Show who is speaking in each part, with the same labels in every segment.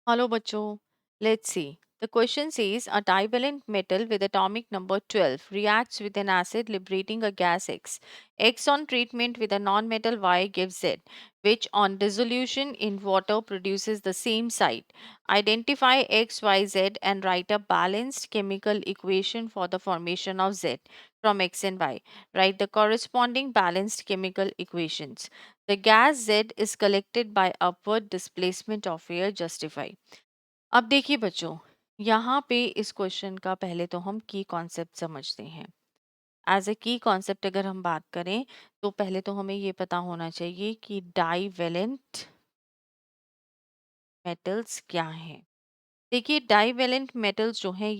Speaker 1: Hello, bachcho. Let's see. The question says a divalent metal with atomic number 12 reacts with an acid liberating a gas X. X on treatment with a non-metal Y gives Z, which on dissolution in water produces the same site. Identify X, Y, Z and write a balanced chemical equation for the formation of Z from X and Y. Write the corresponding balanced chemical equations. The gas Z is collected by upward displacement of air. Justify. अब देखिए बच्चों, यहाँ पे इस question का पहले तो हम की कॉन्सेप्ट समझते हैं। एज ए की कॉन्सेप्ट अगर हम बात करें तो पहले तो हमें ये पता होना चाहिए कि डाईवेलेंट मेटल्स क्या हैं। देखिए डाईवेलेंट मेटल्स जो हैं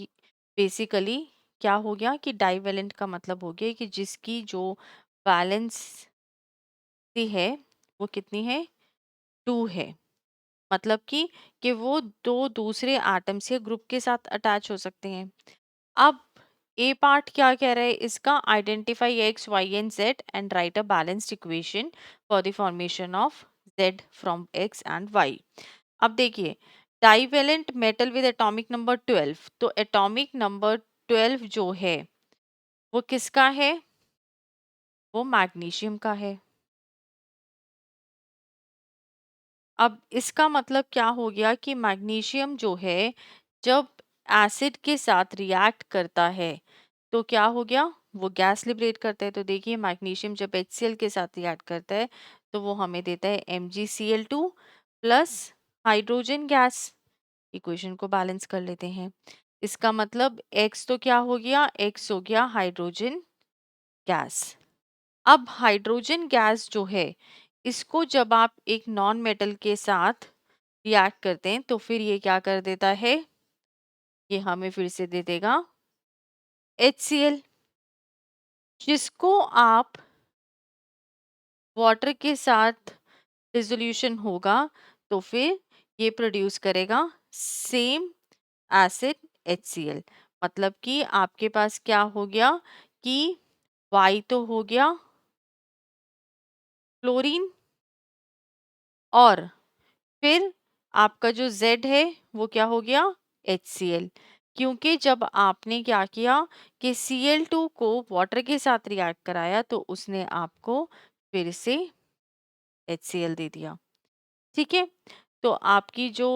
Speaker 1: बेसिकली क्या हो गया कि डाईवेलेंट का मतलब हो गया कि जिसकी जो वैलेंस है वो कितनी है, 2 है। मतलब कि वो दो दूसरे एटम्स या ग्रुप के साथ अटैच हो सकते हैं। अब ए पार्ट क्या कह रहा है इसका, identify X Y and Z and write a balanced equation for the formation of Z from X and Y. अब देखिए divalent metal with atomic number 12, तो एटॉमिक नंबर 12 जो है वो किसका है, वो मैग्नीशियम का है। अब इसका मतलब क्या हो गया कि मैग्नीशियम जो है जब एसिड के साथ रिएक्ट करता है तो क्या हो गया, वो गैस लिबरेट करता है। तो देखिए मैग्नीशियम जब HCl के साथ रिएक्ट करता है तो वो हमें देता है MgCl2 plus hydrogen gas. Equation को बैलेंस कर लेते हैं। इसका मतलब X तो क्या हो गया, X हो गया हाइड्रोजन गैस। अब हाइड्रोजन गैस जो है इसको जब आप एक नॉन मेटल के साथ रिएक्ट करते हैं तो फिर ये क्या कर देता है, ये हमें फिर से दे देगा HCl, जिसको आप वाटर के साथ डिसोल्यूशन होगा तो फिर ये प्रोड्यूस करेगा सेम एसिड HCl। मतलब कि आपके पास क्या हो गया कि Y तो हो गया फ्लोरीन और फिर आपका जो Z है वो क्या हो गया HCl। क्योंकि जब आपने क्या किया कि Cl2 को वाटर के साथ रिएक्ट कराया तो उसने आपको फिर से HCl दे दिया। ठीक है, तो आपकी जो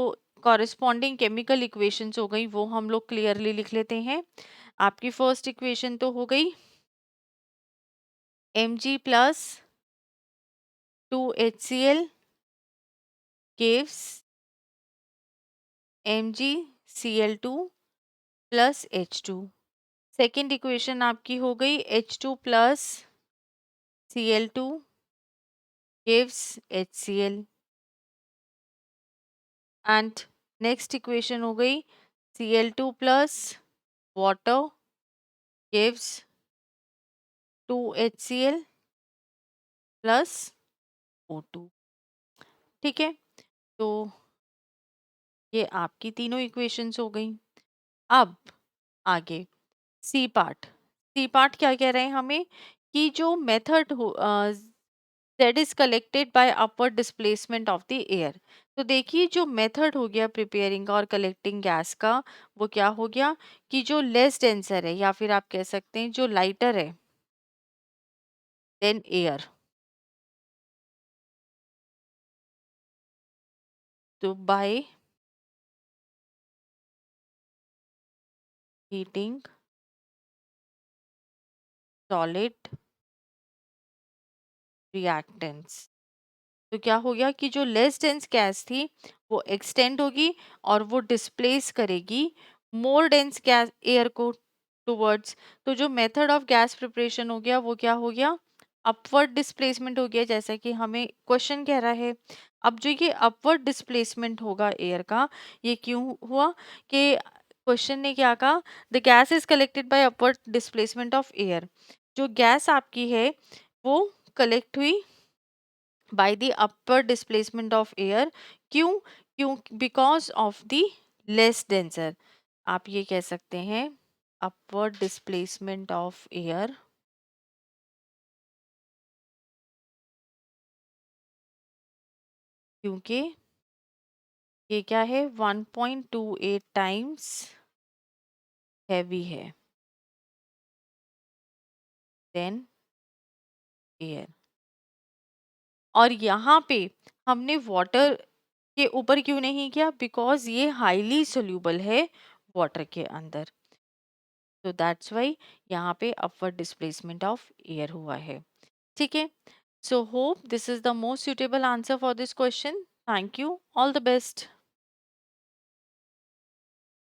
Speaker 1: कॉरेस्पॉन्डिंग केमिकल इक्वेशंस हो गई वो हम लोग क्लियरली लिख लेते हैं। आपकी फर्स्ट इक्वेशन तो हो गई Mg plus 2HCl gives MgCl2 plus H2। Second equation आपकी हो गई H2 plus Cl2 gives HCl and next equation हो गई Cl2 plus water gives 2HCl plus O2। ठीक है, तो ये आपकी तीनों इक्वेशंस हो गई। अब आगे सी पार्ट। सी पार्ट क्या कह रहे हैं हमें कि जो मेथड हो that is collected by upward displacement of the air. तो देखिए जो मेथड हो गया प्रिपेयरिंग और कलेक्टिंग गैस का वो क्या हो गया कि जो लेस डेंसर है या फिर आप कह सकते हैं जो लाइटर है देन एयर, तो बाय हीटिंग सॉलिड रिएक्टेंट्स, तो क्या हो गया कि जो लेस डेंस गैस थी वो एक्सटेंड होगी और वो डिस्प्लेस करेगी मोर डेंस गैस एयर को टुवर्ड्स। तो जो मेथड ऑफ गैस प्रिपरेशन हो गया वो क्या हो गया, अपवर्ड डिस्प्लेसमेंट हो गया, जैसा कि हमें क्वेश्चन कह रहा है। अब जो ये अपवर्ड डिस्प्लेसमेंट होगा एयर का, ये क्यों हुआ कि क्वेश्चन ने क्या कहा, the gas is collected by upward displacement of air. जो गैस आपकी है वो कलेक्ट हुई by the upward displacement of air। क्यों, क्यों, because of the less denser, आप ये कह सकते हैं upward displacement of air क्योंकि ये क्या है, 1.28 टाइम्स हैवी है देन एयर। और यहाँ पे हमने वाटर के ऊपर क्यों नहीं किया, बिकॉज ये हाईली सोल्यूबल है वाटर के अंदर, तो दैट्स वाई यहाँ पे अपवर्ड डिस्प्लेसमेंट ऑफ एयर हुआ है। ठीक है, so hope this is the most suitable answer for this question. Thank you, all the best.